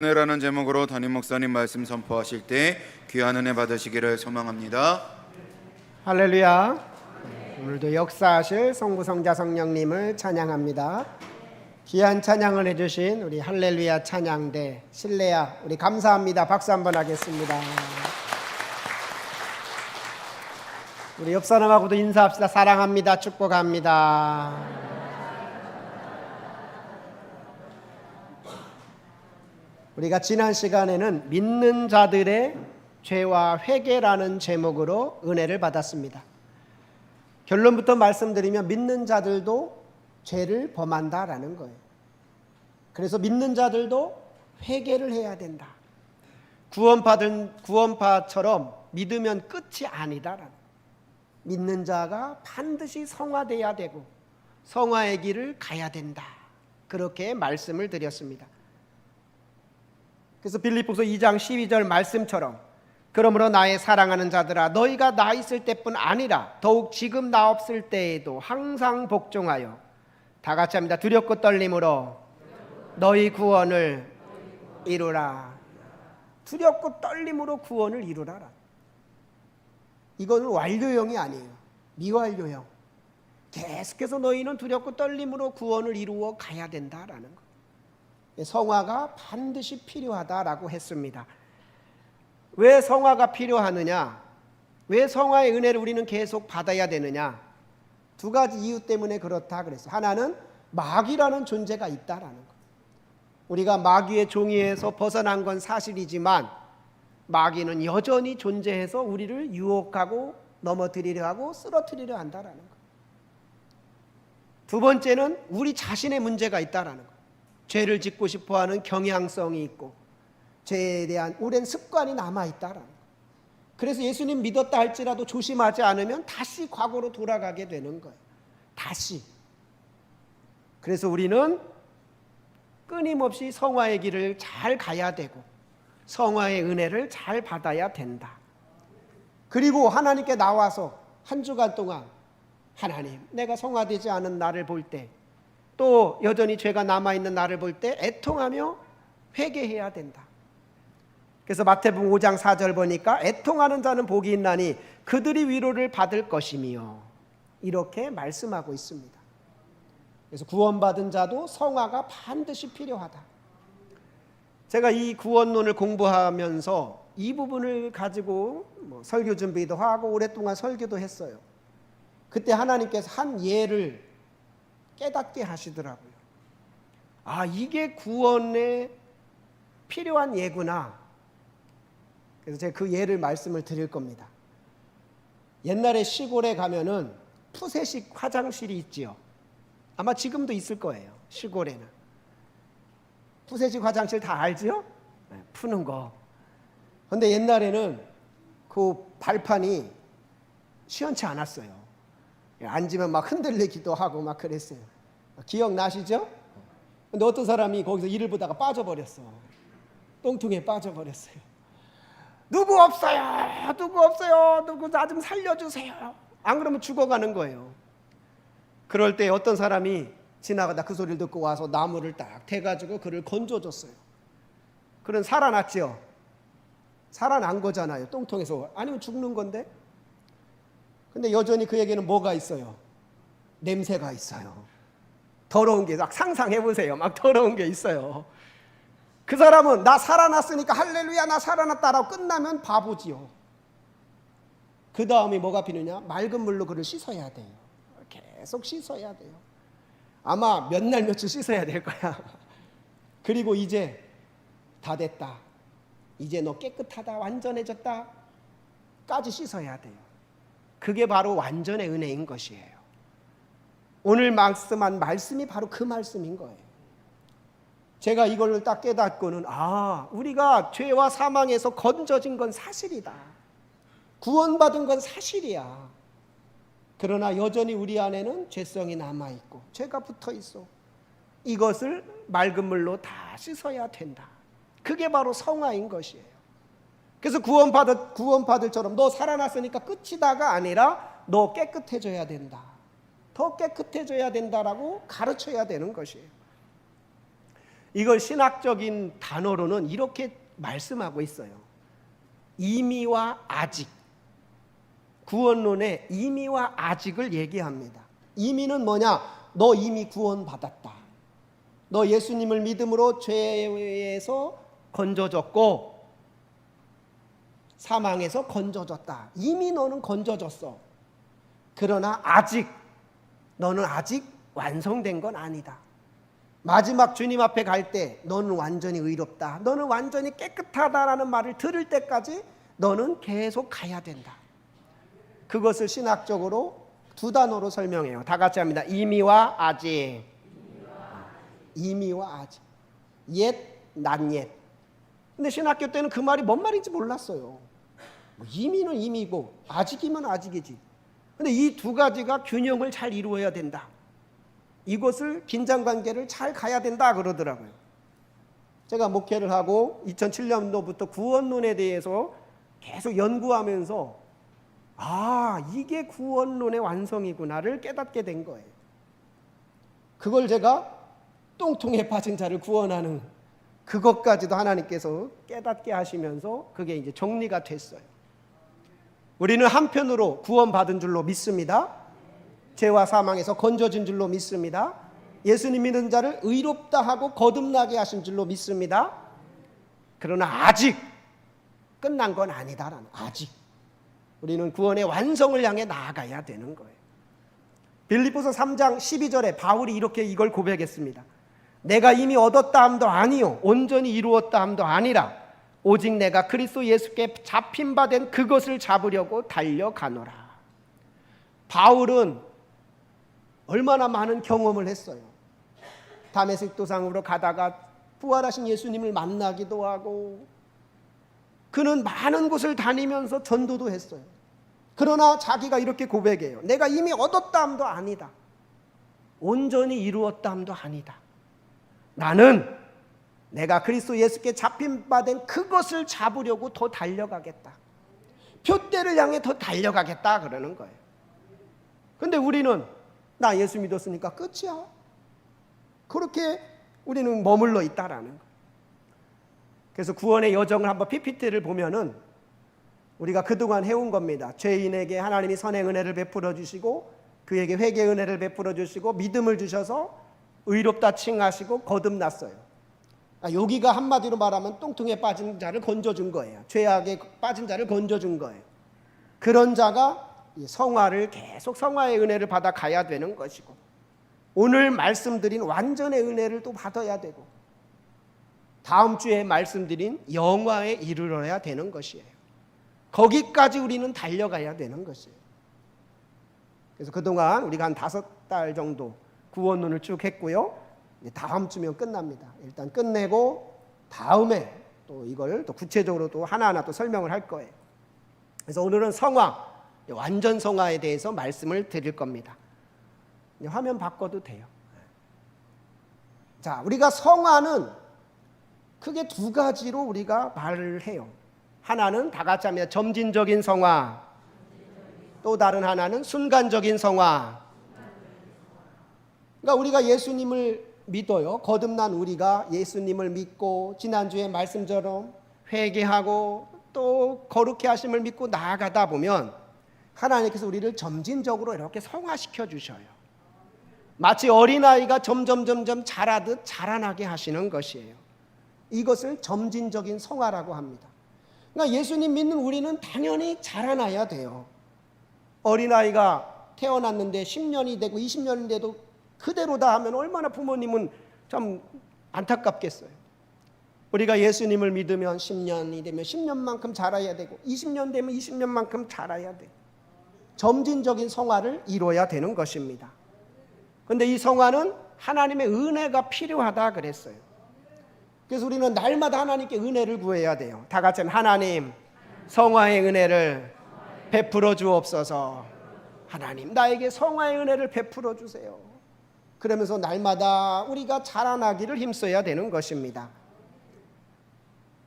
은혜라는 제목으로 담임 목사님 말씀 선포하실 때 귀한 은혜 받으시기를 소망합니다. 할렐루야. 오늘도 역사하실 성부성자 성령님을 찬양합니다. 귀한 찬양을 해주신 우리 할렐루야 찬양대 실내야 우리 감사합니다. 박수 한번 하겠습니다. 우리 옆 사람하고도 인사합시다. 사랑합니다. 축복합니다. 우리가 지난 시간에는 믿는 자들의 죄와 회개라는 제목으로 은혜를 받았습니다. 결론부터 말씀드리면 믿는 자들도 죄를 범한다라는 거예요. 그래서 믿는 자들도 회개를 해야 된다. 구원파처럼 믿으면 끝이 아니다라는. 믿는 자가 반드시 성화돼야 되고 성화의 길을 가야 된다. 그렇게 말씀을 드렸습니다. 그래서 빌립보서 2장 12절 말씀처럼 그러므로 나의 사랑하는 자들아 너희가 나 있을 때뿐 아니라 더욱 지금 나 없을 때에도 항상 복종하여 다 같이 합니다. 두렵고 떨림으로 너희 구원을 이루라. 두렵고 떨림으로 구원을 이루라. 이거는 완료형이 아니에요. 미완료형. 계속해서 너희는 두렵고 떨림으로 구원을 이루어 가야 된다라는 거. 성화가 반드시 필요하다라고 했습니다. 왜 성화가 필요하느냐? 왜 성화의 은혜를 우리는 계속 받아야 되느냐? 두 가지 이유 때문에 그렇다 그랬어요. 하나는 마귀라는 존재가 있다라는 거. 우리가 마귀의 종이에서 벗어난 건 사실이지만 마귀는 여전히 존재해서 우리를 유혹하고 넘어뜨리려 하고 쓰러뜨리려 한다라는 거. 두 번째는 우리 자신의 문제가 있다라는 거. 죄를 짓고 싶어하는 경향성이 있고 죄에 대한 오랜 습관이 남아있다라는 거예요. 그래서 예수님 믿었다 할지라도 조심하지 않으면 다시 과거로 돌아가게 되는 거예요. 다시. 그래서 우리는 끊임없이 성화의 길을 잘 가야 되고 성화의 은혜를 잘 받아야 된다. 그리고 하나님께 나와서 한 주간 동안 하나님, 내가 성화되지 않은 나를 볼 때 또 여전히 죄가 남아있는 나를 볼 때 애통하며 회개해야 된다. 그래서 마태복음 5장 4절 보니까 애통하는 자는 복이 있나니 그들이 위로를 받을 것이며 이렇게 말씀하고 있습니다. 그래서 구원받은 자도 성화가 반드시 필요하다. 제가 이 구원론을 공부하면서 이 부분을 가지고 설교 준비도 하고 오랫동안 설교도 했어요. 그때 하나님께서 한 예를 깨닫게 하시더라고요. 아, 이게 구원에 필요한 예구나. 그래서 제가 그 예를 말씀을 드릴 겁니다. 옛날에 시골에 가면은 푸세식 화장실이 있지요. 아마 지금도 있을 거예요. 시골에는. 푸세식 화장실 다 알지요? 네, 푸는 거. 근데 옛날에는 그 발판이 시원치 않았어요. 앉으면 막 흔들리기도 하고 막 그랬어요. 기억나시죠? 근데 어떤 사람이 거기서 일을 보다가 빠져버렸어. 똥통에 빠져버렸어요. 누구 없어요? 누구 없어요? 누구 나 좀 살려주세요. 안 그러면 죽어가는 거예요. 그럴 때 어떤 사람이 지나가다 그 소리를 듣고 와서 나무를 딱 대가지고 그를 건져줬어요. 그는 살아났죠. 살아난 거잖아요. 똥통에서. 아니면 죽는 건데. 근데 여전히 그에게는 뭐가 있어요? 냄새가 있어요. 더러운 게 막 상상해보세요. 막 더러운 게 있어요. 그 사람은 나 살아났으니까 할렐루야 나 살아났다라고 끝나면 바보지요. 그 다음에 뭐가 필요냐? 맑은 물로 그를 씻어야 돼요. 계속 씻어야 돼요. 아마 몇 날 며칠 씻어야 될 거야. 그리고 이제 다 됐다. 이제 너 깨끗하다 완전해졌다 까지 씻어야 돼요. 그게 바로 완전의 은혜인 것이에요. 오늘 말씀한 말씀이 바로 그 말씀인 거예요. 제가 이걸 딱 깨닫고는 우리가 죄와 사망에서 건져진 건 사실이다. 구원받은 건 사실이야. 그러나 여전히 우리 안에는 죄성이 남아있고 죄가 붙어있어. 이것을 맑은 물로 다 씻어야 된다. 그게 바로 성화인 것이에요. 그래서 구원받을처럼 너 살아났으니까 끝이다가 아니라 너 깨끗해져야 된다. 더 깨끗해져야 된다라고 가르쳐야 되는 것이에요. 이걸 신학적인 단어로는 이렇게 말씀하고 있어요. 이미와 아직. 구원론의 이미와 아직을 얘기합니다. 이미는 뭐냐? 너 이미 구원받았다. 너 예수님을 믿음으로 죄에서 건져졌고 사망에서 건져졌다. 이미 너는 건져졌어. 그러나 아직 너는 아직 완성된 건 아니다. 마지막 주님 앞에 갈 때 너는 완전히 의롭다, 너는 완전히 깨끗하다라는 말을 들을 때까지 너는 계속 가야 된다. 그것을 신학적으로 두 단어로 설명해요. 다 같이 합니다. 이미와 아직. 이미와 아직. yet, not yet. 근데 신학교 때는 그 말이 뭔 말인지 몰랐어요. 이미는 이미고 아직이면 아직이지. 근데 이 두 가지가 균형을 잘 이루어야 된다. 이것을 긴장관계를 잘 가야 된다 그러더라고요. 제가 목회를 하고 2007년도부터 구원론에 대해서 계속 연구하면서 이게 구원론의 완성이구나를 깨닫게 된 거예요. 그걸 제가 똥통에 빠진 자를 구원하는 그것까지도 하나님께서 깨닫게 하시면서 그게 이제 정리가 됐어요. 우리는 한편으로 구원받은 줄로 믿습니다. 죄와 사망에서 건져진 줄로 믿습니다. 예수님 믿는 자를 의롭다 하고 거듭나게 하신 줄로 믿습니다. 그러나 아직 끝난 건 아니다라는, 아직 우리는 구원의 완성을 향해 나아가야 되는 거예요. 빌립보서 3장 12절에 바울이 이렇게 이걸 고백했습니다. 내가 이미 얻었다 함도 아니요 온전히 이루었다 함도 아니라 오직 내가 그리스도 예수께 잡힌 바 된 그것을 잡으려고 달려가노라. 바울은 얼마나 많은 경험을 했어요. 다메섹 도상으로 가다가 부활하신 예수님을 만나기도 하고, 그는 많은 곳을 다니면서 전도도 했어요. 그러나 자기가 이렇게 고백해요. 내가 이미 얻었다 함도 아니다, 온전히 이루었다 함도 아니다. 나는 내가 그리스도 예수께 잡힌 바 된 그것을 잡으려고 더 달려가겠다. 표대를 향해 더 달려가겠다 그러는 거예요. 근데 우리는 나 예수 믿었으니까 끝이야, 그렇게 우리는 머물러 있다라는 거예요. 그래서 구원의 여정을 한번 PPT를 보면은 우리가 그동안 해온 겁니다. 죄인에게 하나님이 선의 은혜를 베풀어 주시고 그에게 회개의 은혜를 베풀어 주시고 믿음을 주셔서 의롭다 칭하시고 거듭났어요. 여기가 한마디로 말하면 똥통에 빠진 자를 건져준 거예요. 죄악에 빠진 자를 건져준 거예요. 그런 자가 성화를 계속 성화의 은혜를 받아 가야 되는 것이고, 오늘 말씀드린 완전의 은혜를 또 받아야 되고, 다음 주에 말씀드린 영화에 이르러야 되는 것이에요. 거기까지 우리는 달려가야 되는 것이에요. 그래서 그동안 우리가 한 5달 정도 구원론을 쭉 했고요. 다음 주면 끝납니다. 일단 끝내고 다음에 또 이걸 또 구체적으로 또 하나하나 또 설명을 할 거예요. 그래서 오늘은 성화, 완전 성화에 대해서 말씀을 드릴 겁니다. 화면 바꿔도 돼요. 자, 우리가 성화는 크게 두 가지로 우리가 말을 해요. 하나는 다 같이 합니다. 점진적인 성화. 또 다른 하나는 순간적인 성화. 그러니까 우리가 예수님을 믿어요. 거듭난 우리가 예수님을 믿고 지난주에 말씀처럼 회개하고 또 거룩해 하심을 믿고 나아가다 보면 하나님께서 우리를 점진적으로 이렇게 성화시켜 주셔요. 마치 어린아이가 점점 자라듯 자라나게 하시는 것이에요. 이것을 점진적인 성화라고 합니다. 그러니까 예수님 믿는 우리는 당연히 자라나야 돼요. 어린아이가 태어났는데 10년이 되고 20년이 돼도 그대로다 하면 얼마나 부모님은 참 안타깝겠어요. 우리가 예수님을 믿으면 10년이 되면 10년만큼 자라야 되고 20년 되면 20년만큼 자라야 돼요. 점진적인 성화를 이루어야 되는 것입니다. 그런데 이 성화는 하나님의 은혜가 필요하다 그랬어요. 그래서 우리는 날마다 하나님께 은혜를 구해야 돼요. 다 같이 하나님 성화의 은혜를 베풀어 주옵소서. 하나님 나에게 성화의 은혜를 베풀어 주세요. 그러면서 날마다 우리가 자라나기를 힘써야 되는 것입니다.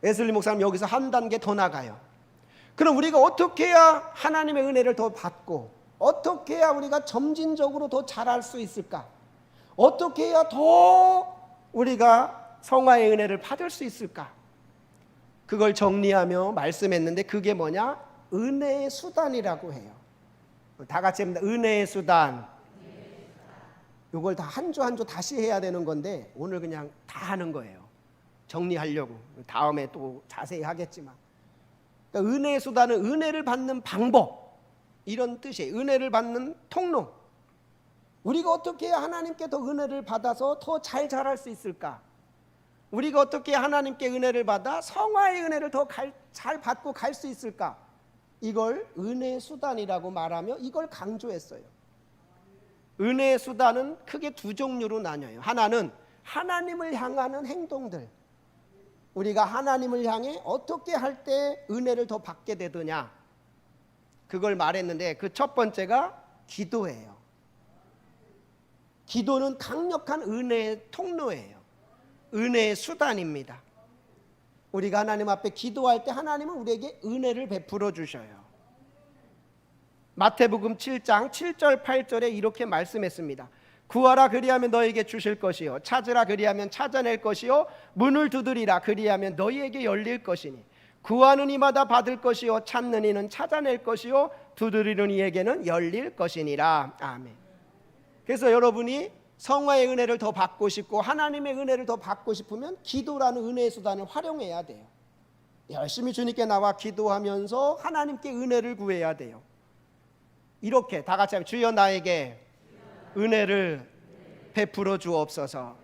웨슬리 목사님 여기서 한 단계 더 나가요. 그럼 우리가 어떻게 해야 하나님의 은혜를 더 받고 어떻게 해야 우리가 점진적으로 더 자랄 수 있을까? 어떻게 해야 더 우리가 성화의 은혜를 받을 수 있을까? 그걸 정리하며 말씀했는데 그게 뭐냐? 은혜의 수단이라고 해요. 다 같이 합니다. 은혜의 수단. 이걸 다 한 주 한 주 다시 해야 되는 건데 오늘 그냥 다 하는 거예요. 정리하려고. 다음에 또 자세히 하겠지만. 그러니까 은혜의 수단은 은혜를 받는 방법, 이런 뜻이에요. 은혜를 받는 통로. 우리가 어떻게 해야 하나님께 더 은혜를 받아서 더 잘 자랄 수 있을까? 우리가 어떻게 하나님께 은혜를 받아 성화의 은혜를 더 잘 받고 갈 수 있을까? 이걸 은혜의 수단이라고 말하며 이걸 강조했어요. 은혜의 수단은 크게 두 종류로 나뉘어요. 하나는 하나님을 향하는 행동들. 우리가 하나님을 향해 어떻게 할 때 은혜를 더 받게 되느냐, 그걸 말했는데 그 첫 번째가 기도예요. 기도는 강력한 은혜의 통로예요. 은혜의 수단입니다. 우리가 하나님 앞에 기도할 때 하나님은 우리에게 은혜를 베풀어 주셔요. 마태복음 7장 7절 8절에 이렇게 말씀했습니다. 구하라 그리하면 너에게 주실 것이요, 찾으라 그리하면 찾아낼 것이요, 문을 두드리라 그리하면 너희에게 열릴 것이니 구하는 이마다 받을 것이요, 찾는 이는 찾아낼 것이요, 두드리는 이에게는 열릴 것이니라. 아멘. 그래서 여러분이 성화의 은혜를 더 받고 싶고 하나님의 은혜를 더 받고 싶으면 기도라는 은혜의 수단을 활용해야 돼요. 열심히 주님께 나와 기도하면서 하나님께 은혜를 구해야 돼요. 이렇게 다 같이 하면 주여 나에게 은혜를 베풀어 주옵소서.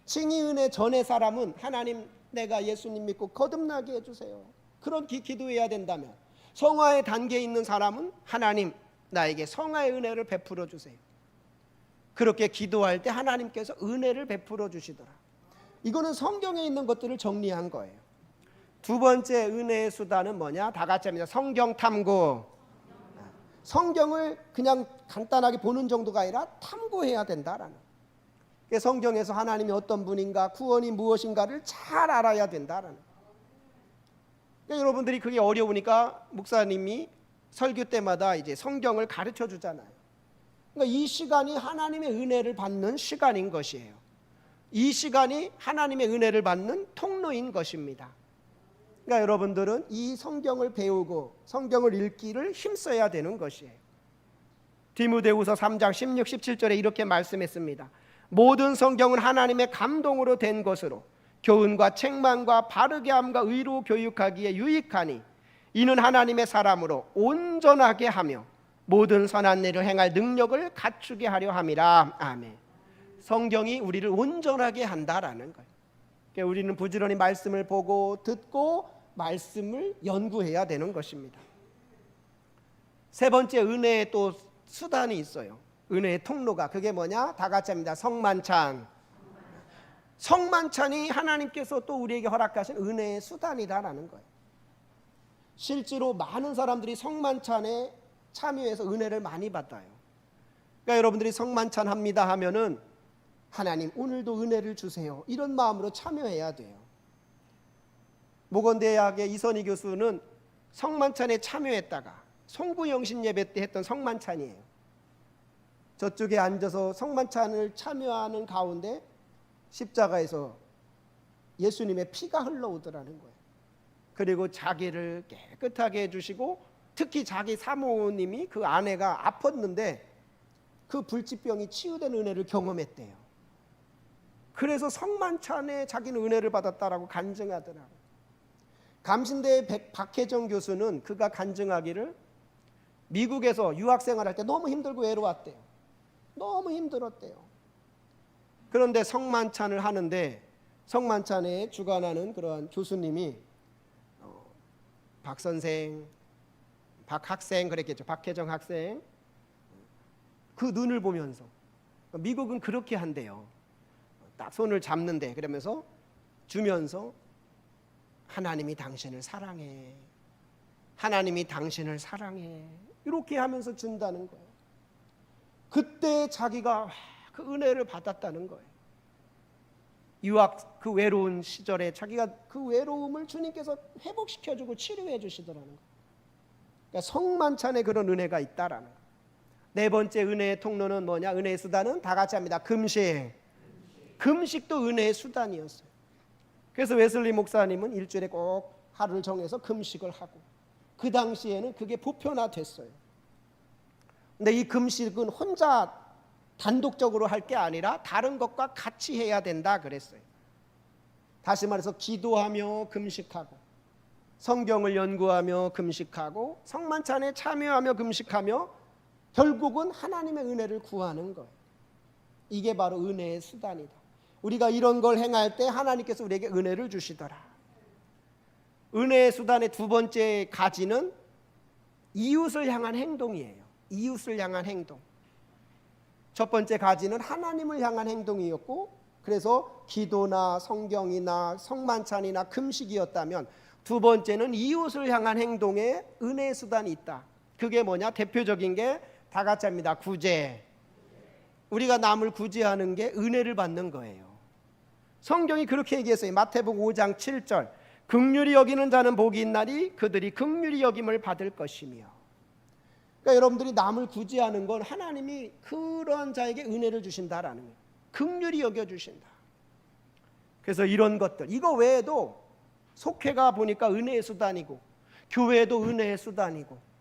칭의 은혜 전의 사람은 하나님 내가 예수님 믿고 거듭나게 해주세요. 그런 기도해야 된다면, 성화의 단계에 있는 사람은 하나님 나에게 성화의 은혜를 베풀어 주세요. 그렇게 기도할 때 하나님께서 은혜를 베풀어 주시더라. 이거는 성경에 있는 것들을 정리한 거예요. 두 번째 은혜의 수단은 뭐냐? 다 같이 합니다. 성경 탐구. 성경을 그냥 간단하게 보는 정도가 아니라 탐구해야 된다라는. 성경에서 하나님이 어떤 분인가, 구원이 무엇인가를 잘 알아야 된다라는. 그러니까 여러분들이 그게 어려우니까 목사님이 설교 때마다 이제 성경을 가르쳐 주잖아요. 그러니까 이 시간이 하나님의 은혜를 받는 시간인 것이에요. 이 시간이 하나님의 은혜를 받는 통로인 것입니다. 그러니까 여러분들은 이 성경을 배우고 성경을 읽기를 힘써야 되는 것이에요. 디모데후서 3장 16, 17절에 이렇게 말씀했습니다. 모든 성경은 하나님의 감동으로 된 것으로 교훈과 책망과 바르게 함과 의로 교육하기에 유익하니 이는 하나님의 사람으로 온전하게 하며 모든 선한 일을 행할 능력을 갖추게 하려 함이라. 아멘. 성경이 우리를 온전하게 한다라는 거예요. 그러니까 우리는 부지런히 말씀을 보고 듣고 말씀을 연구해야 되는 것입니다. 세 번째 은혜의 또 수단이 있어요. 은혜의 통로가. 그게 뭐냐? 다 같이 합니다. 성만찬. 성만찬이 하나님께서 또 우리에게 허락하신 은혜의 수단이라는 거예요. 실제로 많은 사람들이 성만찬에 참여해서 은혜를 많이 받아요. 그러니까 여러분들이 성만찬 합니다 하면은 하나님 오늘도 은혜를 주세요, 이런 마음으로 참여해야 돼요. 모건대학의 이선희 교수는 성만찬에 참여했다가 송구영신 예배 때 했던 성만찬이에요. 저쪽에 앉아서 성만찬을 참여하는 가운데 십자가에서 예수님의 피가 흘러오더라는 거예요. 그리고 자기를 깨끗하게 해주시고, 특히 자기 사모님이 그 아내가 아팠는데 그 불치병이 치유된 은혜를 경험했대요. 그래서 성만찬에 자기는 은혜를 받았다라고 간증하더라고요. 감신대의 박혜정 교수는 그가 간증하기를 미국에서 유학생활할 때 너무 힘들고 외로웠대요. 너무 힘들었대요. 그런데 성만찬을 하는데 성만찬에 주관하는 그러한 교수님이 박 선생, 박 학생 그랬겠죠. 박혜정 학생, 그 눈을 보면서, 미국은 그렇게 한대요. 딱 손을 잡는데 그러면서 주면서 하나님이 당신을 사랑해, 하나님이 당신을 사랑해, 이렇게 하면서 준다는 거예요. 그때 자기가 그 은혜를 받았다는 거예요. 유학 그 외로운 시절에 자기가 그 외로움을 주님께서 회복시켜주고 치료해 주시더라는 거예요. 그러니까 성만찬에 그런 은혜가 있다라는 거예요. 네 번째 은혜의 통로는 뭐냐? 은혜의 수단은 다 같이 합니다. 금식. 금식도 은혜의 수단이었어요. 그래서 웨슬리 목사님은 일주일에 꼭 하루를 정해서 금식을 하고, 그 당시에는 그게 보편화됐어요. 근데 이 금식은 혼자 단독적으로 할 게 아니라 다른 것과 같이 해야 된다 그랬어요. 다시 말해서 기도하며 금식하고, 성경을 연구하며 금식하고, 성만찬에 참여하며 금식하며, 결국은 하나님의 은혜를 구하는 거예요. 이게 바로 은혜의 수단이다. 우리가 이런 걸 행할 때 하나님께서 우리에게 은혜를 주시더라. 은혜의 수단의 두 번째 가지는 이웃을 향한 행동이에요. 이웃을 향한 행동. 첫 번째 가지는 하나님을 향한 행동이었고, 그래서 기도나 성경이나 성만찬이나 금식이었다면, 두 번째는 이웃을 향한 행동에 은혜의 수단이 있다. 그게 뭐냐? 대표적인 게 다 같이 합니다. 구제. 우리가 남을 구제하는 게 은혜를 받는 거예요. 성경이 그렇게 얘기했어요. 마태복음 5장 7절. 긍휼히 여기는 자는 복이 있나니 그들이 긍휼히 여김을 받을 것이며. 그러니까 여러분들이 남을 구제하는 건 하나님이 그런 자에게 은혜를 주신다라는 거예요. 긍휼히 여겨주신다. 그래서 이런 것들, 이거 외에도 속회가 보니까 은혜의 수단이고, 교회도 은혜의 수단이고,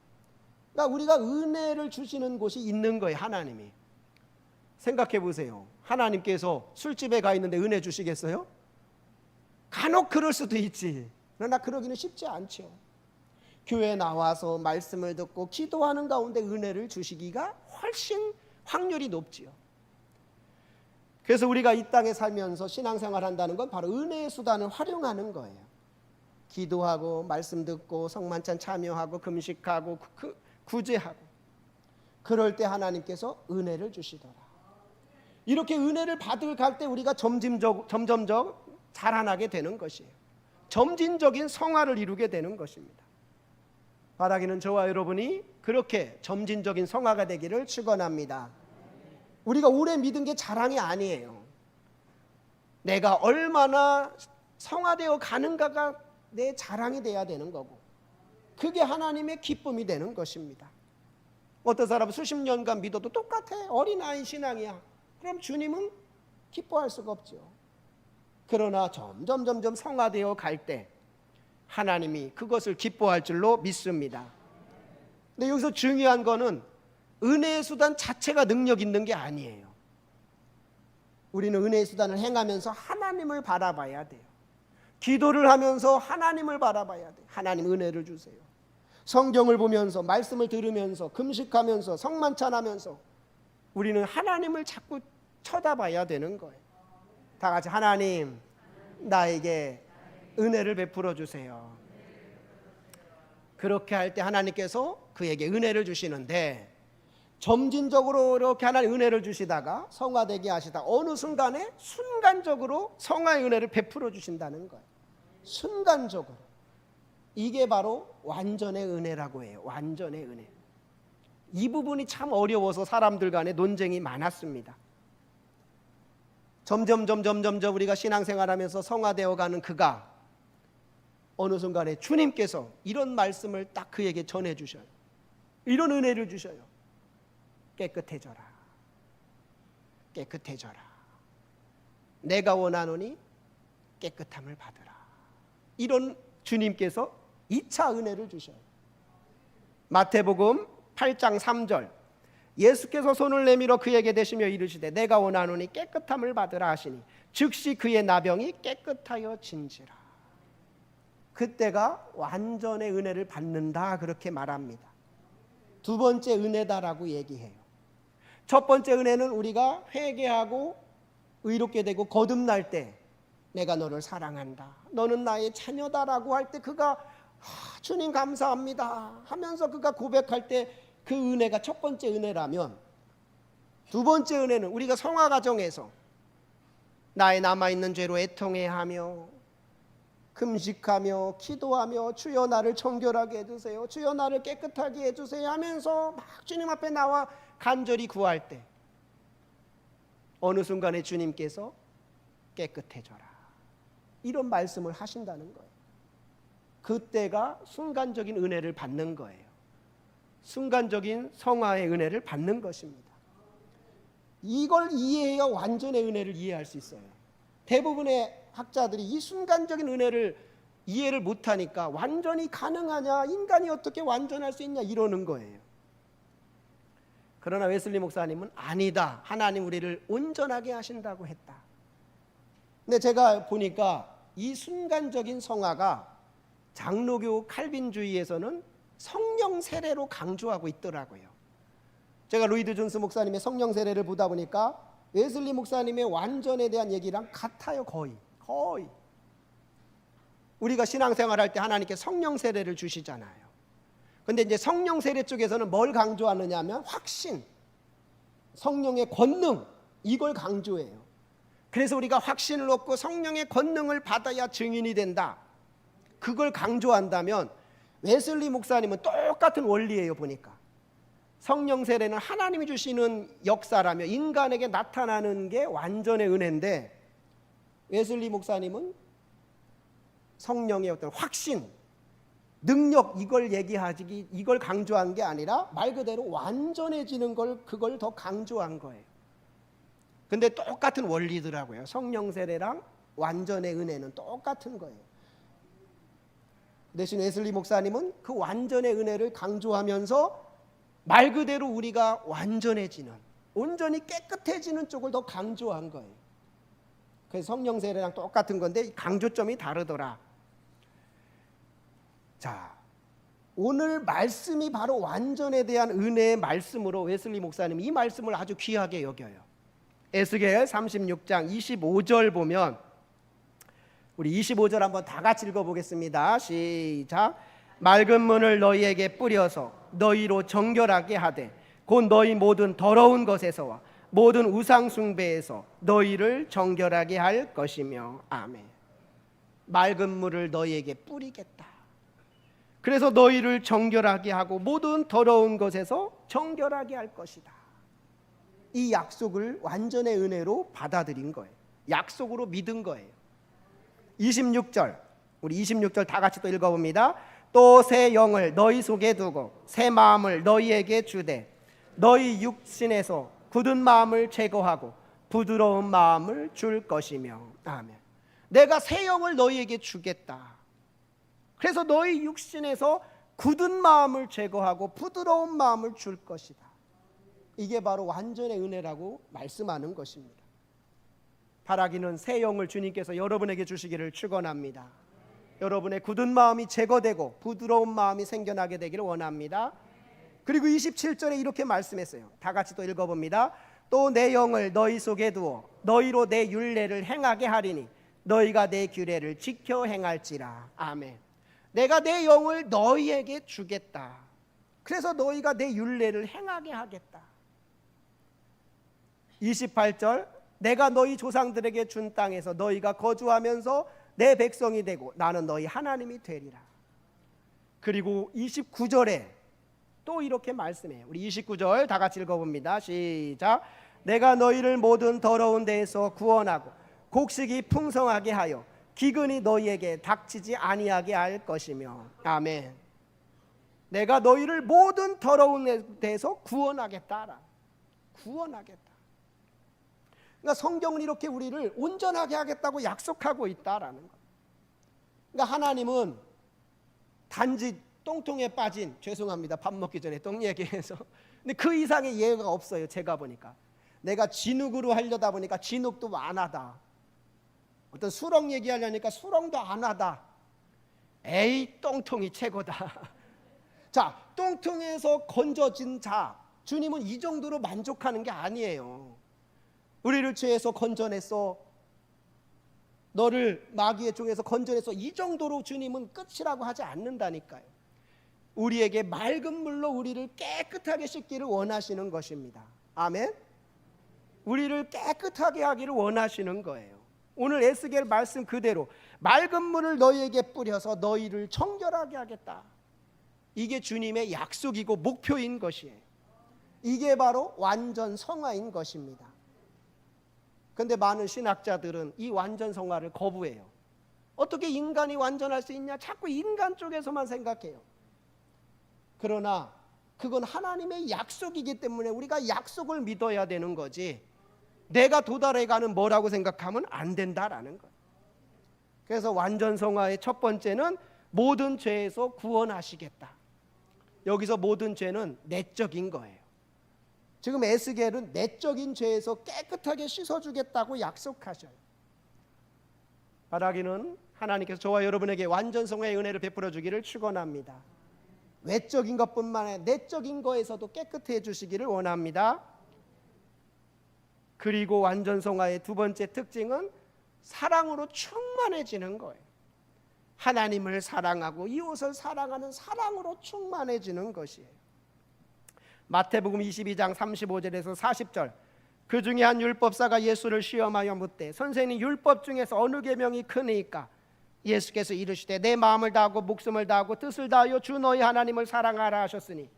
그러니까 우리가 은혜를 주시는 곳이 있는 거예요. 하나님이. 생각해 보세요. 하나님께서 술집에 가 있는데 은혜 주시겠어요? 간혹 그럴 수도 있지. 그러나 그러기는 쉽지 않죠. 교회에 나와서 말씀을 듣고 기도하는 가운데 은혜를 주시기가 훨씬 확률이 높지요. 그래서 우리가 이 땅에 살면서 신앙생활 한다는 건 바로 은혜의 수단을 활용하는 거예요. 기도하고 말씀 듣고 성만찬 참여하고 금식하고 구제하고, 그럴 때 하나님께서 은혜를 주시더라. 이렇게 은혜를 받을 갈 때 우리가 점점점 자라나게 되는 것이에요. 점진적인 성화를 이루게 되는 것입니다. 바라기는 저와 여러분이 그렇게 점진적인 성화가 되기를 축원합니다. 우리가 오래 믿은 게 자랑이 아니에요. 내가 얼마나 성화되어 가는가가 내 자랑이 돼야 되는 거고, 그게 하나님의 기쁨이 되는 것입니다. 어떤 사람은 수십 년간 믿어도 똑같아. 어린아이 신앙이야. 그럼 주님은 기뻐할 수가 없죠. 그러나 점점 성화되어 갈 때 하나님이 그것을 기뻐할 줄로 믿습니다. 근데 여기서 중요한 거는 은혜의 수단 자체가 능력 있는 게 아니에요. 우리는 은혜의 수단을 행하면서 하나님을 바라봐야 돼요. 기도를 하면서 하나님을 바라봐야 돼요. 하나님 은혜를 주세요. 성경을 보면서, 말씀을 들으면서, 금식하면서, 성만찬하면서 우리는 하나님을 자꾸 쳐다봐야 되는 거예요. 다 같이 하나님, 나에게 은혜를 베풀어 주세요. 그렇게 할 때 하나님께서 그에게 은혜를 주시는데, 점진적으로 이렇게 하나님 은혜를 주시다가 성화되게 하시다 어느 순간에 순간적으로 성화의 은혜를 베풀어 주신다는 거예요. 순간적으로. 이게 바로 완전의 은혜라고 해요. 완전의 은혜. 이 부분이 참 어려워서 사람들 간에 논쟁이 많았습니다. 점점 우리가 신앙생활하면서 성화되어 가는 그가 어느 순간에 주님께서 이런 말씀을 딱 그에게 전해 주셔요. 이런 은혜를 주셔요. 깨끗해져라. 깨끗해져라. 내가 원하노니 깨끗함을 받으라. 이런 주님께서 2차 은혜를 주셔요. 마태복음 8장 3절. 예수께서 손을 내밀어 그에게 대시며 이르시되 내가 원하노니 깨끗함을 받으라 하시니 즉시 그의 나병이 깨끗하여 진지라. 그때가 완전의 은혜를 받는다, 그렇게 말합니다. 두 번째 은혜다라고 얘기해요. 첫 번째 은혜는 우리가 회개하고 의롭게 되고 거듭날 때 내가 너를 사랑한다, 너는 나의 자녀다라고 할 때 그가 주님 감사합니다 하면서 그가 고백할 때 그 은혜가 첫 번째 은혜라면, 두 번째 은혜는 우리가 성화 과정에서 나의 남아있는 죄로 애통해야 하며 금식하며 기도하며 주여 나를 청결하게 해주세요, 주여 나를 깨끗하게 해주세요 하면서 막 주님 앞에 나와 간절히 구할 때 어느 순간에 주님께서 깨끗해져라 이런 말씀을 하신다는 거예요. 그때가 순간적인 은혜를 받는 거예요. 순간적인 성화의 은혜를 받는 것입니다. 이걸 이해해야 완전의 은혜를 이해할 수 있어요. 대부분의 학자들이 이 순간적인 은혜를 이해를 못하니까 완전히 가능하냐, 인간이 어떻게 완전할 수 있냐 이러는 거예요. 그러나 웨슬리 목사님은 아니다, 하나님 우리를 온전하게 하신다고 했다. 근데 제가 보니까 이 순간적인 성화가 장로교 칼빈주의에서는 성령 세례로 강조하고 있더라고요. 제가 로이드 존스 목사님의 성령 세례를 보다 보니까 웨슬리 목사님의 완전에 대한 얘기랑 같아요. 거의 우리가 신앙생활할 때 하나님께 성령 세례를 주시잖아요. 근데 이제 성령 세례 쪽에서는 뭘 강조하느냐 하면 확신, 성령의 권능, 이걸 강조해요. 그래서 우리가 확신을 얻고 성령의 권능을 받아야 증인이 된다, 그걸 강조한다면 웨슬리 목사님은 똑같은 원리예요. 보니까 성령 세례는 하나님이 주시는 역사라며 인간에게 나타나는 게 완전의 은혜인데, 웨슬리 목사님은 성령의 어떤 확신, 능력, 이걸 강조한 게 아니라 말 그대로 완전해지는 그걸 더 강조한 거예요. 근데 똑같은 원리더라고요. 성령 세례랑 완전의 은혜는 똑같은 거예요. 대신 웨슬리 목사님은 그 완전의 은혜를 강조하면서 말 그대로 우리가 완전해지는, 온전히 깨끗해지는 쪽을 더 강조한 거예요. 그래서 성령 세례랑 똑같은 건데 강조점이 다르더라. 자, 오늘 말씀이 바로 완전에 대한 은혜의 말씀으로 웨슬리 목사님 이 말씀을 아주 귀하게 여겨요. 에스겔 36장 25절 보면, 우리 25절 한번 다 같이 읽어보겠습니다. 시작. 맑은 문을 너희에게 뿌려서 너희로 정결하게 하되 곧 너희 모든 더러운 것에서와 모든 우상 숭배에서 너희를 정결하게 할 것이며. 아멘. 맑은 물을 너희에게 뿌리겠다. 그래서 너희를 정결하게 하고 모든 더러운 것에서 정결하게 할 것이다. 이 약속을 완전의 은혜로 받아들인 거예요. 약속으로 믿은 거예요. 26절, 우리 26절 다 같이 또 읽어봅니다. 또 새 영을 너희 속에 두고 새 마음을 너희에게 주되 너희 육신에서 굳은 마음을 제거하고 부드러운 마음을 줄 것이며. 아멘. 내가 새 영을 너희에게 주겠다. 그래서 너희 육신에서 굳은 마음을 제거하고 부드러운 마음을 줄 것이다. 이게 바로 완전의 은혜라고 말씀하는 것입니다. 바라기는 새 영을 주님께서 여러분에게 주시기를 축원합니다. 여러분의 굳은 마음이 제거되고 부드러운 마음이 생겨나게 되기를 원합니다. 그리고 27절에 이렇게 말씀했어요. 다 같이 또 읽어봅니다. 또 내 영을 너희 속에 두어 너희로 내 율례를 행하게 하리니 너희가 내 규례를 지켜 행할지라. 아멘. 내가 내 영을 너희에게 주겠다. 그래서 너희가 내 율례를 행하게 하겠다. 28절, 내가 너희 조상들에게 준 땅에서 너희가 거주하면서 내 백성이 되고 나는 너희 하나님이 되리라. 그리고 29절에 또 이렇게 말씀해요. 우리 29절 다 같이 읽어봅니다. 시작. 내가 너희를 모든 더러운 데에서 구원하고 곡식이 풍성하게 하여 기근이 너희에게 닥치지 아니하게 할 것이며. 아멘. 내가 너희를 모든 더러운 데에서 구원하겠다. 구원하겠다. 그러니까 성경은 이렇게 우리를 온전하게 하겠다고 약속하고 있다라는 거예요. 그러니까 하나님은 단지 똥통에 빠진, 죄송합니다, 밥 먹기 전에 똥 얘기해서, 근데 그 이상의 예가 없어요. 제가 보니까 내가 진흙으로 하려다 보니까 진흙도 안 하다. 어떤 수렁 얘기하려니까 수렁도 안 하다. 에이, 똥통이 최고다. 자, 똥통에서 건져진 자, 주님은 이 정도로 만족하는 게 아니에요. 우리를 죄에서 건져냈어, 너를 마귀의 종에서 건져냈어, 이 정도로 주님은 끝이라고 하지 않는다니까요. 우리에게 맑은 물로 우리를 깨끗하게 씻기를 원하시는 것입니다. 아멘. 우리를 깨끗하게 하기를 원하시는 거예요. 오늘 에스겔 말씀 그대로 맑은 물을 너희에게 뿌려서 너희를 정결하게 하겠다. 이게 주님의 약속이고 목표인 것이에요. 이게 바로 완전 성화인 것입니다. 그런데 많은 신학자들은 이 완전 성화를 거부해요. 어떻게 인간이 완전할 수 있냐? 자꾸 인간 쪽에서만 생각해요. 그러나 그건 하나님의 약속이기 때문에 우리가 약속을 믿어야 되는 거지, 내가 도달해가는 뭐라고 생각하면 안 된다라는 거예요. 그래서 완전 성화의 첫 번째는 모든 죄에서 구원하시겠다. 여기서 모든 죄는 내적인 거예요. 지금 에스겔은 내적인 죄에서 깨끗하게 씻어주겠다고 약속하셔요. 바라기는 하나님께서 저와 여러분에게 완전 성화의 은혜를 베풀어 주기를 축원합니다. 외적인 것뿐만 아니라 내적인 거에서도 깨끗해 주시기를 원합니다. 그리고 완전 성화의 두 번째 특징은 사랑으로 충만해지는 거예요. 하나님을 사랑하고 이웃을 사랑하는 사랑으로 충만해지는 것이에요. 마태복음 22장 35절에서 40절, 그 중에 한 율법사가 예수를 시험하여 묻되 선생님, 율법 중에서 어느 계명이 크니까? 예수께서 이르시되 내 마음을 다하고 목숨을 다하고 뜻을 다하여 주 너희 하나님을 사랑하라 하셨으니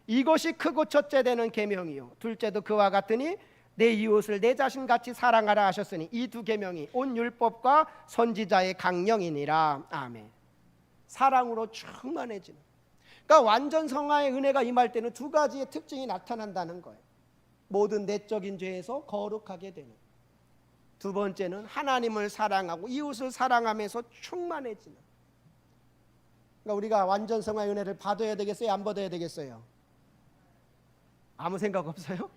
이것이 크고 첫째 되는 계명이요 둘째도 그와 같으니 내 이웃을 내 자신같이 사랑하라 하셨으니 이 두 계명이 온 율법과 선지자의 강령이니라. 아멘. 사랑으로 충만해지는, 그러니까 완전 성화의 은혜가 임할 때는 두 가지의 특징이 나타난다는 거예요. 모든 내적인 죄에서 거룩하게 되는, 두 번째는 하나님을 사랑하고 이웃을 사랑하면서 충만해지는. 그러니까 우리가 완전 성화의 은혜를 받아야 되겠어요? 안 받아야 되겠어요? 아무 생각 없어요?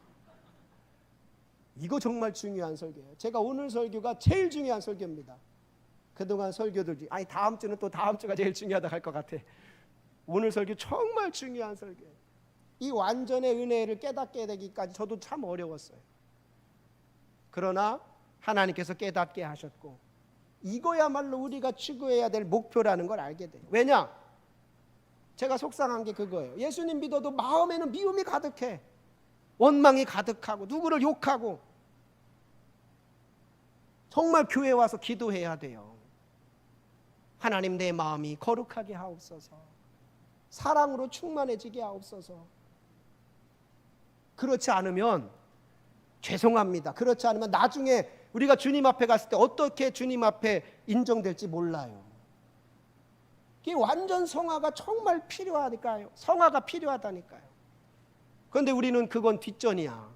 이거 정말 중요한 설교예요. 제가 오늘 설교가 제일 중요한 설교입니다. 그동안 설교들 중에 다음 주는 또 다음 주가 제일 중요하다 할 것 같아. 오늘 설교 정말 중요한 설교예요. 이 완전의 은혜를 깨닫게 되기까지 저도 참 어려웠어요. 그러나 하나님께서 깨닫게 하셨고 이거야말로 우리가 추구해야 될 목표라는 걸 알게 돼요. 왜냐? 제가 속상한 게 그거예요. 예수님 믿어도 마음에는 미움이 가득해. 원망이 가득하고 누구를 욕하고. 정말 교회 와서 기도해야 돼요. 하나님, 내 마음이 거룩하게 하옵소서. 사랑으로 충만해지게 하옵소서. 그렇지 않으면 죄송합니다. 그렇지 않으면 나중에 우리가 주님 앞에 갔을 때 어떻게 주님 앞에 인정될지 몰라요. 이게 완전 성화가 정말 필요하니까요. 성화가 필요하다니까요. 그런데 우리는 그건 뒷전이야.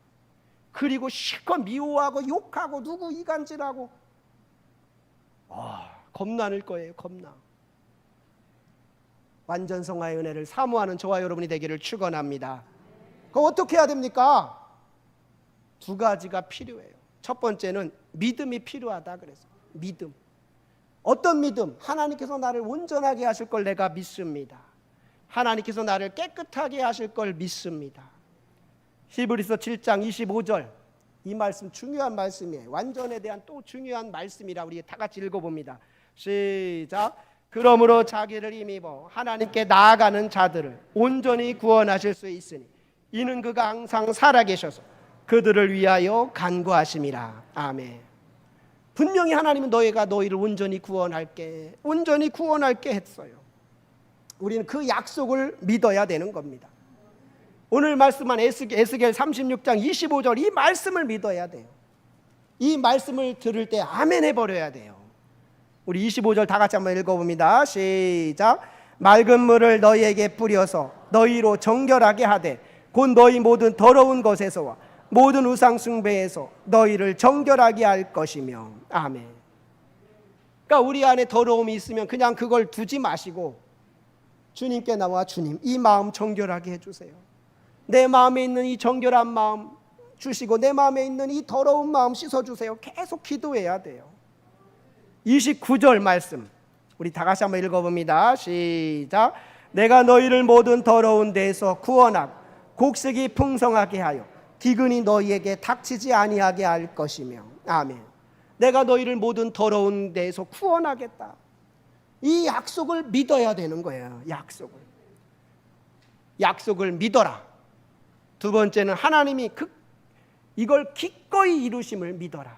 그리고 실컷 미워하고 욕하고 누구 이간질하고 겁나는 거예요. 겁나. 완전 성화의 은혜를 사모하는 저와 여러분이 되기를 축원합니다. 그럼 어떻게 해야 됩니까? 두 가지가 필요해요. 첫 번째는 믿음이 필요하다 그래서 믿음. 어떤 믿음? 하나님께서 나를 온전하게 하실 걸 내가 믿습니다. 하나님께서 나를 깨끗하게 하실 걸 믿습니다. 히브리서 7장 25절, 이 말씀 중요한 말씀이에요. 완전에 대한 또 중요한 말씀이라 우리 다 같이 읽어봅니다. 시작. 그러므로 자기를 힘입어 하나님께 나아가는 자들을 온전히 구원하실 수 있으니 이는 그가 항상 살아계셔서 그들을 위하여 간구하심이라. 아멘. 분명히 하나님은 너희가 너희를 온전히 구원할게 했어요. 우리는 그 약속을 믿어야 되는 겁니다. 오늘 말씀한 에스겔 36장 25절 이 말씀을 믿어야 돼요. 이 말씀을 들을 때 아멘 해버려야 돼요. 우리 25절 다 같이 한번 읽어봅니다. 시작. 맑은 물을 너희에게 뿌려서 너희로 정결하게 하되 곧 너희 모든 더러운 것에서와 모든 우상 숭배에서 너희를 정결하게 할 것이며. 아멘. 그러니까 우리 안에 더러움이 있으면 그냥 그걸 두지 마시고 주님께 나와 주님, 이 마음 정결하게 해주세요. 내 마음에 있는 이 정결한 마음 주시고 내 마음에 있는 이 더러운 마음 씻어주세요. 계속 기도해야 돼요. 29절 말씀 우리 다 같이 한번 읽어봅니다. 시작. 내가 너희를 모든 더러운 데에서 구원하고 곡식이 풍성하게 하여 기근이 너희에게 닥치지 아니하게 할 것이며. 아멘. 내가 너희를 모든 더러운 데에서 구원하겠다. 이 약속을 믿어야 되는 거예요. 약속을 믿어라. 두 번째는 하나님이 이걸 기꺼이 이루심을 믿어라.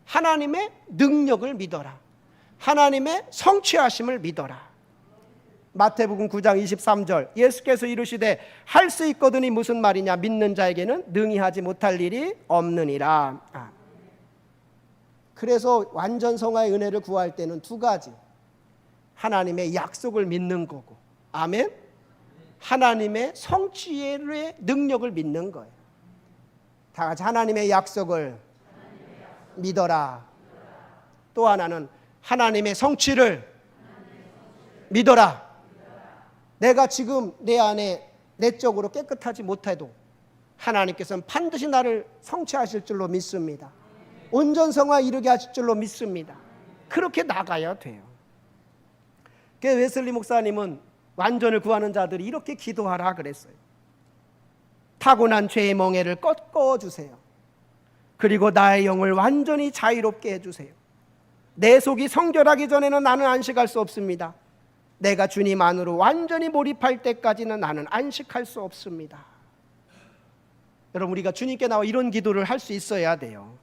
하나님의 능력을 믿어라. 하나님의 성취하심을 믿어라. 마태복음 9장 23절 예수께서 이르시되 할 수 있거든이 무슨 말이냐? 믿는 자에게는 능히 하지 못할 일이 없느니라. 그래서 완전 성화의 은혜를 구할 때는 두 가지. 하나님의 약속을 믿는 거고, 아멘. 하나님의 성취의 능력을 믿는 거예요. 다 같이 하나님의 약속을 믿어라. 또 하나는 하나님의 성취를 믿어라. 내가 지금 내 안에 내적으로 깨끗하지 못해도 하나님께서는 반드시 나를 성취하실 줄로 믿습니다. 온전성화 이르게 하실 줄로 믿습니다. 그렇게 나가야 돼요. 그래서 웨슬리 목사님은 완전을 구하는 자들이 이렇게 기도하라 그랬어요. 타고난 죄의 멍에를 꺾어주세요. 그리고 나의 영을 완전히 자유롭게 해주세요. 내 속이 성결하기 전에는 나는 안식할 수 없습니다. 내가 주님 안으로 완전히 몰입할 때까지는 나는 안식할 수 없습니다. 여러분, 우리가 주님께 나와 이런 기도를 할 수 있어야 돼요.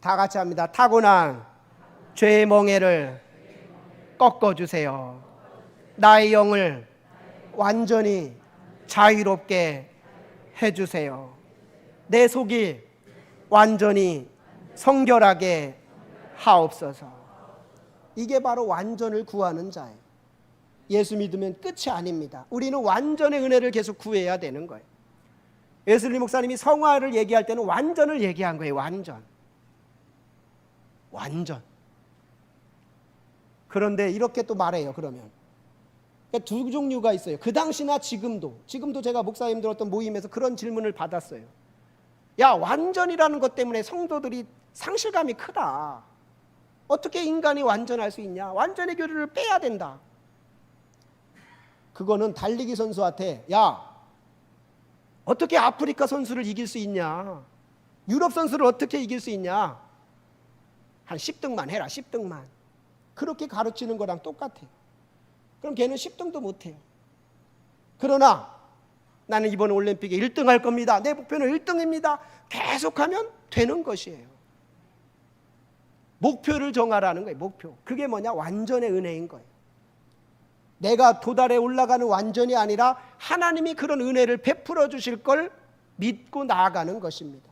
다 같이 합니다. 타고난 죄의 멍에를 꺾어주세요. 나의 영을 완전히 자유롭게 해주세요. 내 속이 완전히 성결하게 하옵소서. 이게 바로 완전을 구하는 자예요. 예수 믿으면 끝이 아닙니다. 우리는 완전의 은혜를 계속 구해야 되는 거예요. 웨슬리 목사님이 성화를 얘기할 때는 완전을 얘기한 거예요. 완전. 그런데 이렇게 또 말해요. 그러면 그러니까 두 종류가 있어요. 그 당시나 지금도 제가 목사님들 어떤 모임에서 그런 질문을 받았어요. 야, 완전이라는 것 때문에 성도들이 상실감이 크다. 어떻게 인간이 완전할 수 있냐? 완전의 교류를 빼야 된다. 그거는 달리기 선수한테 야, 어떻게 아프리카 선수를 이길 수 있냐? 유럽 선수를 어떻게 이길 수 있냐? 한 10등만 해라. 10등만. 그렇게 가르치는 거랑 똑같아요. 그럼 걔는 10등도 못해요. 그러나 나는 이번 올림픽에 1등 할 겁니다. 내 목표는 1등입니다. 계속하면 되는 것이에요. 목표를 정하라는 거예요. 목표. 그게 뭐냐? 완전의 은혜인 거예요. 내가 도달해 올라가는 완전이 아니라 하나님이 그런 은혜를 베풀어 주실 걸 믿고 나아가는 것입니다.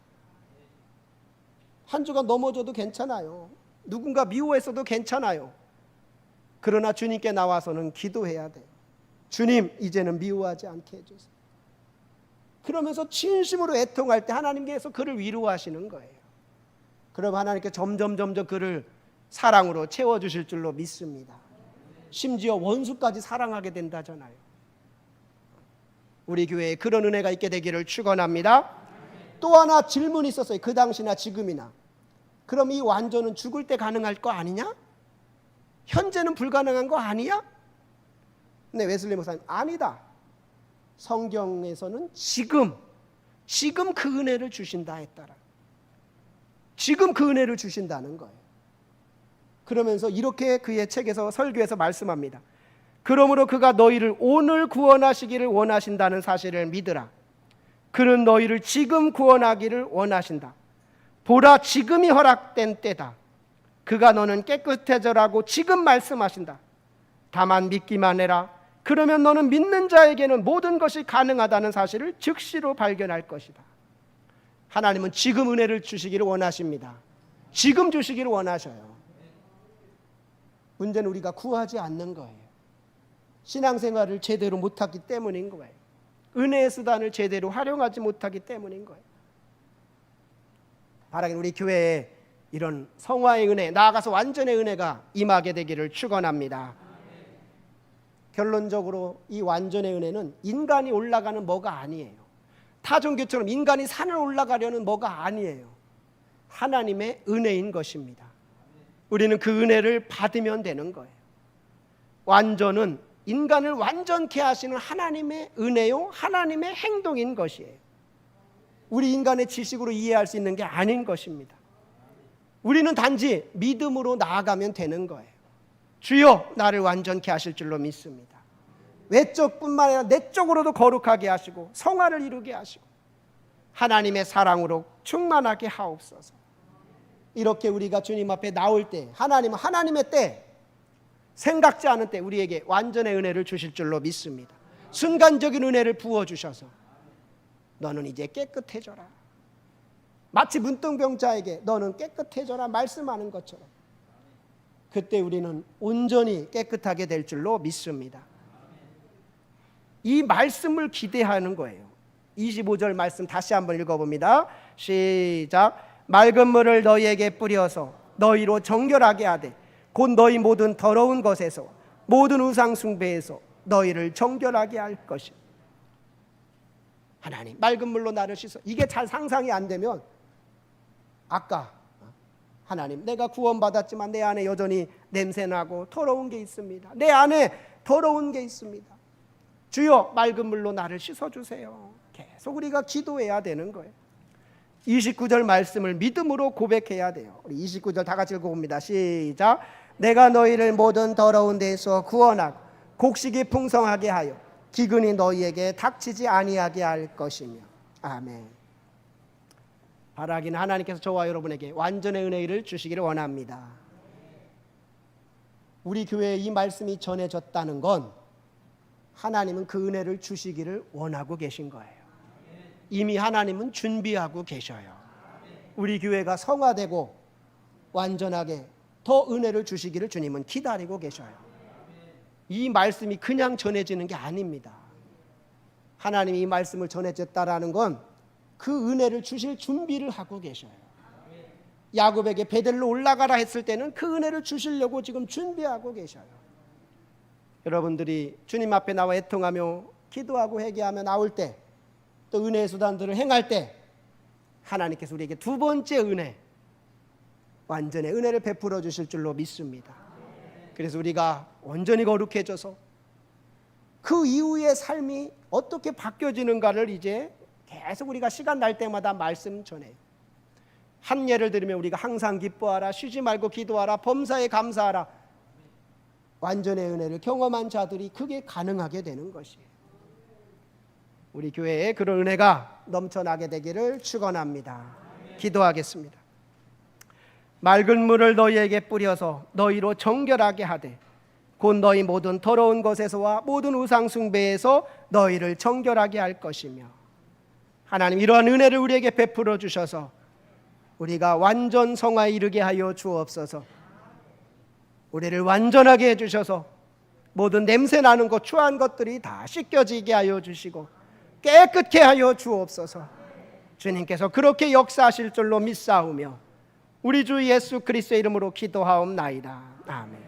한 주간 넘어져도 괜찮아요. 누군가 미워했어도 괜찮아요. 그러나 주님께 나와서는 기도해야 돼요. 주님, 이제는 미워하지 않게 해주세요. 그러면서 진심으로 애통할 때 하나님께서 그를 위로하시는 거예요. 그럼 하나님께 점점 그를 사랑으로 채워주실 줄로 믿습니다. 심지어 원수까지 사랑하게 된다잖아요. 우리 교회에 그런 은혜가 있게 되기를 축원합니다. 또 하나 질문이 있었어요. 그 당시나 지금이나. 그럼 이 완전은 죽을 때 가능할 거 아니냐? 현재는 불가능한 거 아니야? 근데 웨슬리 목사님, 아니다. 성경에서는 지금 그 은혜를 주신다 했더라. 지금 그 은혜를 주신다는 거예요. 그러면서 이렇게 그의 책에서 설교에서 말씀합니다. 그러므로 그가 너희를 오늘 구원하시기를 원하신다는 사실을 믿으라. 그는 너희를 지금 구원하기를 원하신다. 보라, 지금이 허락된 때다. 그가 너는 깨끗해져라고 지금 말씀하신다. 다만 믿기만 해라. 그러면 너는 믿는 자에게는 모든 것이 가능하다는 사실을 즉시로 발견할 것이다. 하나님은 지금 은혜를 주시기를 원하십니다. 지금 주시기를 원하셔요. 문제는 우리가 구하지 않는 거예요. 신앙생활을 제대로 못하기 때문인 거예요. 은혜의 수단을 제대로 활용하지 못하기 때문인 거예요. 바라기는 우리 교회에 이런 성화의 은혜, 나아가서 완전의 은혜가 임하게 되기를 축원합니다. 결론적으로 이 완전의 은혜는 인간이 올라가는 뭐가 아니에요. 타 종교처럼 인간이 산을 올라가려는 뭐가 아니에요. 하나님의 은혜인 것입니다. 우리는 그 은혜를 받으면 되는 거예요. 완전은 인간을 완전케 하시는 하나님의 은혜요, 하나님의 행동인 것이에요. 우리 인간의 지식으로 이해할 수 있는 게 아닌 것입니다. 우리는 단지 믿음으로 나아가면 되는 거예요. 주여, 나를 완전케 하실 줄로 믿습니다. 외적뿐만 아니라 내적으로도 거룩하게 하시고 성화를 이루게 하시고 하나님의 사랑으로 충만하게 하옵소서. 이렇게 우리가 주님 앞에 나올 때 하나님은 하나님의 때, 생각지 않은 때 우리에게 완전의 은혜를 주실 줄로 믿습니다. 순간적인 은혜를 부어주셔서 너는 이제 깨끗해져라. 마치 문둥병자에게 너는 깨끗해져라 말씀하는 것처럼 그때 우리는 온전히 깨끗하게 될 줄로 믿습니다. 이 말씀을 기대하는 거예요. 25절 말씀 다시 한번 읽어봅니다. 시작. 맑은 물을 너희에게 뿌려서 너희로 정결하게 하되 곧 너희 모든 더러운 것에서 모든 우상 숭배에서 너희를 정결하게 할 것이다. 하나님 맑은 물로 나를 씻어. 이게 잘 상상이 안 되면 아까 하나님 내가 구원받았지만 내 안에 여전히 냄새나고 더러운 게 있습니다. 내 안에 더러운 게 있습니다. 주여 맑은 물로 나를 씻어주세요. 계속 우리가 기도해야 되는 거예요. 29절 말씀을 믿음으로 고백해야 돼요. 우리 29절 다 같이 읽어봅니다. 시작. 내가 너희를 모든 더러운 데에서 구원하고 곡식이 풍성하게 하여 기근이 너희에게 닥치지 아니하게 할 것이며. 아멘. 바라기는 하나님께서 저와 여러분에게 완전의 은혜를 주시기를 원합니다. 우리 교회에 이 말씀이 전해졌다는 건 하나님은 그 은혜를 주시기를 원하고 계신 거예요. 이미 하나님은 준비하고 계셔요. 우리 교회가 성화되고 완전하게 더 은혜를 주시기를 주님은 기다리고 계셔요. 이 말씀이 그냥 전해지는 게 아닙니다. 하나님이 이 말씀을 전해졌다라는 건 그 은혜를 주실 준비를 하고 계셔요. 야곱에게 베델로 올라가라 했을 때는 그 은혜를 주시려고 지금 준비하고 계셔요. 여러분들이 주님 앞에 나와 애통하며 기도하고 회개하며 나올 때, 또 은혜의 수단들을 행할 때 하나님께서 우리에게 두 번째 은혜, 완전의 은혜를 베풀어 주실 줄로 믿습니다. 그래서 우리가 온전히 거룩해져서 그 이후의 삶이 어떻게 바뀌어지는가를 이제 계속 우리가 시간 날 때마다 말씀 전해요. 한 예를 들면 우리가 항상 기뻐하라, 쉬지 말고 기도하라, 범사에 감사하라. 완전의 은혜를 경험한 자들이 그게 가능하게 되는 것이에요. 우리 교회에 그런 은혜가 넘쳐나게 되기를 축원합니다. 기도하겠습니다. 맑은 물을 너희에게 뿌려서 너희로 정결하게 하되 곧 너희 모든 더러운 것에서와 모든 우상 숭배에서 너희를 정결하게 할 것이며. 하나님 이러한 은혜를 우리에게 베풀어 주셔서 우리가 완전 성화에 이르게 하여 주옵소서. 우리를 완전하게 해주셔서 모든 냄새 나는 것, 추한 것들이 다 씻겨지게 하여 주시고 깨끗게 하여 주옵소서. 주님께서 그렇게 역사하실 줄로 믿사오며 우리 주 예수 그리스도의 이름으로 기도하옵나이다. 아멘.